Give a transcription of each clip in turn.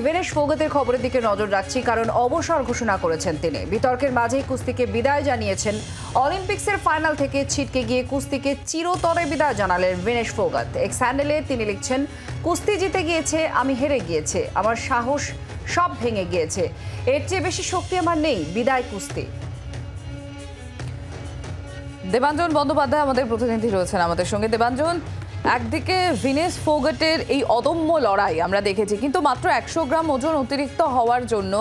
ভিনেশ ফোগাতের খবরের দিকে নজর রাখছি, কারণ অবসর ঘোষণা করেছেন তিনি। বিতর্কের মাঝেই কুস্তিকে বিদায় জানিয়েছেন। অলিম্পিক্সের ফাইনাল থেকে ছিটকে গিয়ে কুস্তিকে চিরতরে বিদায় জানালেন ভিনেশ ফোগাত। এক্স হ্যান্ডেলে তিনি লিখছেন, কুস্তি জিতে গিয়েছে, আমি হেরে গিয়েছে, আমার সাহস সব ভেঙে গিয়েছে, এর চেয়ে বেশি শক্তি আমার নেই, বিদায় কুস্তি। দেবাঞ্জন বন্দ্যোপাধ্যায় আমাদের প্রতিনিধি রয়েছেন আমাদের সঙ্গে। দেবাঞ্জন, একদিকে ভিনেশ ফোগাটের এই অদম্য লড়াই আমরা দেখেছি, কিন্তু মাত্র 100 গ্রাম ওজন অতিরিক্ত হওয়ার জন্য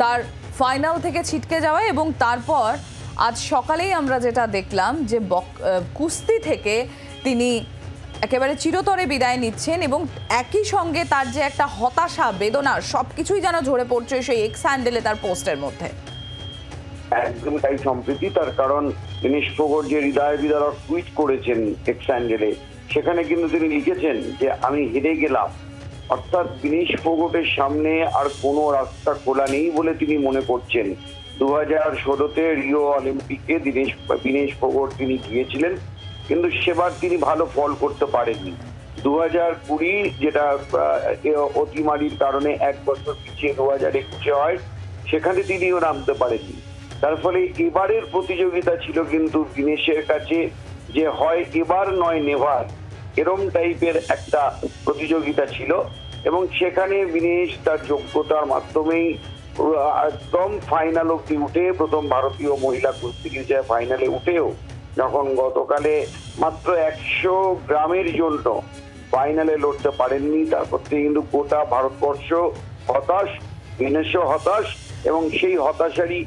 তার ফাইনাল থেকে ছিটকে যাওয়া, এবং তারপর আজ সকালেই আমরা যেটা দেখলাম যে কুস্তি থেকে তিনি একেবারে চিরতরে বিদায় নিচ্ছেন, এবং একই সঙ্গে তার যে একটা হতাশা, বেদনা, সবকিছুই যেন ঝরে পড়ছে সেই এক্স হ্যান্ডেলে তার পোস্টের মধ্যে। একদম তাই সম্প্রীতি, তার কারণ ভিনেশ ফোগাট যে হৃদয় বিদারক টুইট করেছেন এক্স হ্যান্ডেলে, সেখানে কিন্তু তিনি লিখেছেন যে আমি হেরে গেলাম। অর্থাৎ ভিনেশ ফোগাটের সামনে আর কোনো রাস্তা খোলা নেই বলে তিনি মনে করছেন। 2016-তে রিও অলিম্পিকে ভিনেশ ফোগাট তিনি গিয়েছিলেন, কিন্তু সেবার তিনি ভালো ফল করতে পারেননি। 2020 যেটা অতিমারির কারণে 1 বছর পিছিয়ে 2021-এ হয়, সেখানে তিনিও নামতে পারেননি। তার ফলে এবারের প্রতিযোগিতা ছিল কিন্তু ভিনেশের কাছে যে হয় এবার নয় নেভার, এরম টাইপের একটা প্রতিযোগিতা ছিল, এবং সেখানে ভিনেশ তার যোগ্যতার মাধ্যমেই একদম ফাইনাল অব্দি উঠে, প্রথম ভারতীয় মহিলা কুস্তিগির যায় ফাইনালে উঠেও যখন গতকালে মাত্র 100 গ্রামের জন্য ফাইনালে লড়তে পারেননি, তারপর থেকে কিন্তু গোটা ভারতবর্ষ হতাশ, ভিনেশও হতাশ, এবং সেই হতাশারই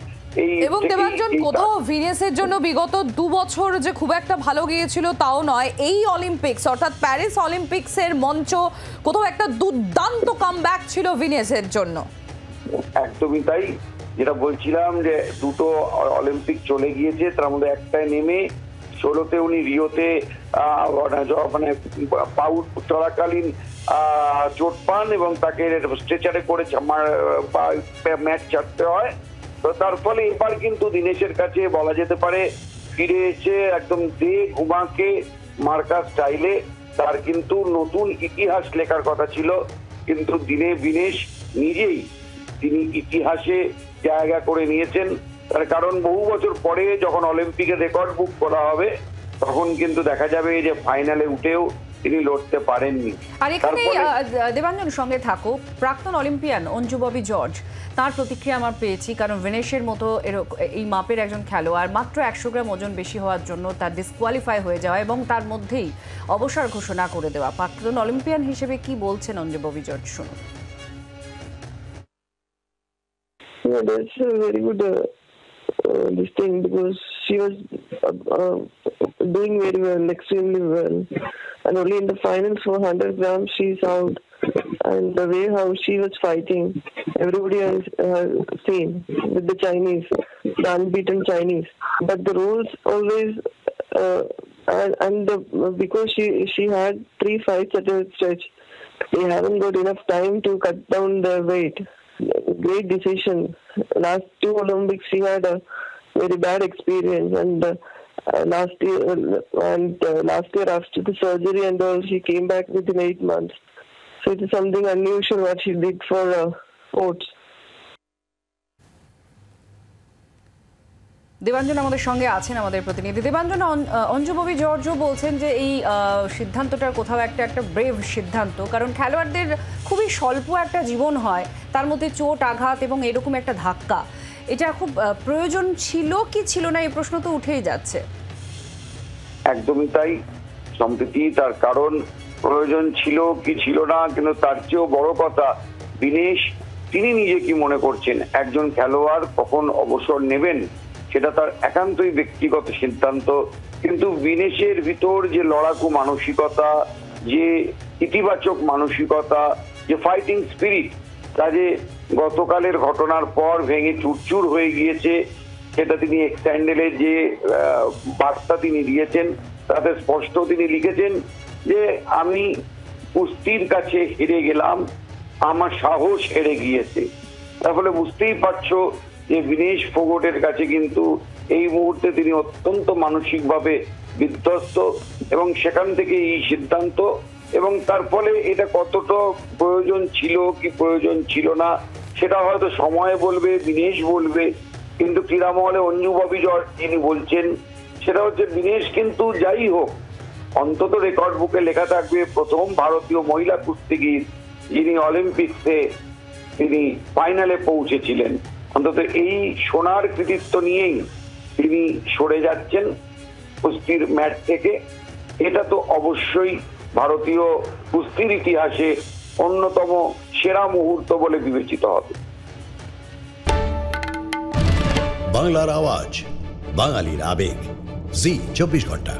এবং দেবাঞ্জন, কোথাও ভিনেসের জন্য বিগত 2 বছর যে খুব একটা ভালো গিয়েছিল তাও নয়, এই অলিম্পিক্স অর্থাৎ প্যারিস অলিম্পিক্সের মঞ্চ কোথাও একটা দুর্দান্ত কামব্যাক ছিল ভিনেসের জন্য। একদমই তাই, যেটা বলছিলাম যে দুটো অলিম্পিক চলে গিয়েছে, তার মধ্যে একটাই নেমে 16-তে উনি রিওতে মানে পাউট চলাকালীন চোট পান এবং তাকে স্ট্রেচারে করে ম্যাচ ছাড়তে হয়। তো তার ফলে এবার কিন্তু ভিনেশের কাছে বলা যেতে পারে ফিরে এসে একদম দে ঘুমাকে মার্কা স্টাইলে তার কিন্তু নতুন ইতিহাস লেখার কথা ছিল, কিন্তু ভিনেশ নিজেই তিনি ইতিহাসে জায়গা করে নিয়েছেন। তার কারণ বহু বছর পরে যখন অলিম্পিকে রেকর্ড বুক করা হবে, তখন কিন্তু দেখা যাবে যে ফাইনালে উঠেও তিনি লড়তে পারেননি। আর এখানে দেবাঞ্জন সঙ্গে থাকো, প্রাক্তন অলিম্পিয়ান অঞ্জু ববি জর্জ, তার প্রতিক্রিয়া আমরা পেয়েছি, কারণ ভিনেশের মতো এই মাপের একজন খেলোয়াড় মাত্র 100 গ্রাম ওজন বেশি হওয়ার জন্য তার ডিসকোয়ালিফাই হয়ে যাওয়া এবং তার মধ্যেই অবসর ঘোষণা করে দেওয়া। প্রাক্তন অলিম্পিয়ান হিসেবে কি বলছেন অঞ্জু ববি জর্জ, শুনুন। Yeah, that's a very good this thing, because she was doing very well, extremely well, and only in the finals for 100 grams she's out, and the way how she was fighting, everybody has seen with the Chinese, the unbeaten Chinese, but the rules always because she had 3 fights at a stretch, they haven't got enough time to cut down the weight. Great decision. Last 2 Olympics she had a very bad experience, and last year after the surgery and all, she came back within 8 months. So it is something unusual what she did for sports. Debanjan আমাদের সঙ্গে আছেন, আমাদের প্রতিনিধি। দেবাঞ্জন, অঞ্জু ববি জর্জও বলছেন যে এই সিদ্ধান্তটার কোথাও একটা ব্রেভ সিদ্ধান্ত, কারণ খেলোয়াড়দের খুবই স্বল্প একটা জীবন হয়, তার মধ্যে চোট আঘাত এবং এরকম একটা ধাক্কা, এটা খুব প্রয়োজন ছিল কি ছিল না, এই প্রশ্ন তো উঠেই যাচ্ছে। একদমই তাই সম্প্রীতি, তার কারণ প্রয়োজন ছিল কি ছিল না, কিন্তু তার চেয়েও বড় কথা ভিনেশ তিনি নিজে কি মনে করছেন। একজন খেলোয়াড় কখন অবসর নেবেন সেটা তার একান্তই ব্যক্তিগত সিদ্ধান্ত, কিন্তু ভিনেশের ভিতর যে লড়াকু মানসিকতা, যে ইতিবাচক মানসিকতা, যে ফাইটিং স্পিরিট, তা যে গতকালের ঘটনার পর ভেঙে চুরচুর হয়ে গিয়েছে, সেটা তিনি এক্স হ্যান্ডেলে যে বার্তা তিনি দিয়েছেন তাতে স্পষ্ট তিনি লিখেছেন যে আমি কুস্তির কাছে হেরে গেলাম, আমার সাহস হেরে গিয়েছে। তার ফলে বুঝতেই পারছো যে ভিনেশ ফোগাটের কাছে কিন্তু এই মুহূর্তে তিনি অত্যন্ত মানসিকভাবে বিধ্বস্ত, এবং সেখান থেকে এই সিদ্ধান্ত এবং তার ফলে এটা কতটা প্রয়োজন ছিল কি প্রয়োজন ছিল না সেটা হয়তো সময় বলবে, বিনেশ বলবে। কিন্তু ক্রীড়ামহলে অঞ্জু ববি জর্জ যিনি বলছেন সেটা হচ্ছে বিনেশ কিন্তু যাই হোক অন্তত রেকর্ড বুকে লেখা থাকবে প্রথম ভারতীয় মহিলা কুস্তিগির যিনি অলিম্পিক্সে তিনি ফাইনালে পৌঁছেছিলেন। অন্তত এই সোনার কৃতিত্ব নিয়েই তিনি সরে যাচ্ছেন কুস্তির ম্যাট থেকে। এটা তো অবশ্যই ভারতীয় কুস্তির ইতিহাসে অন্যতম সেরা মুহূর্ত বলে বিবেচিত হবে। বাংলার আওয়াজ, বাঙালির আবেগ, জি 24 ঘন্টা।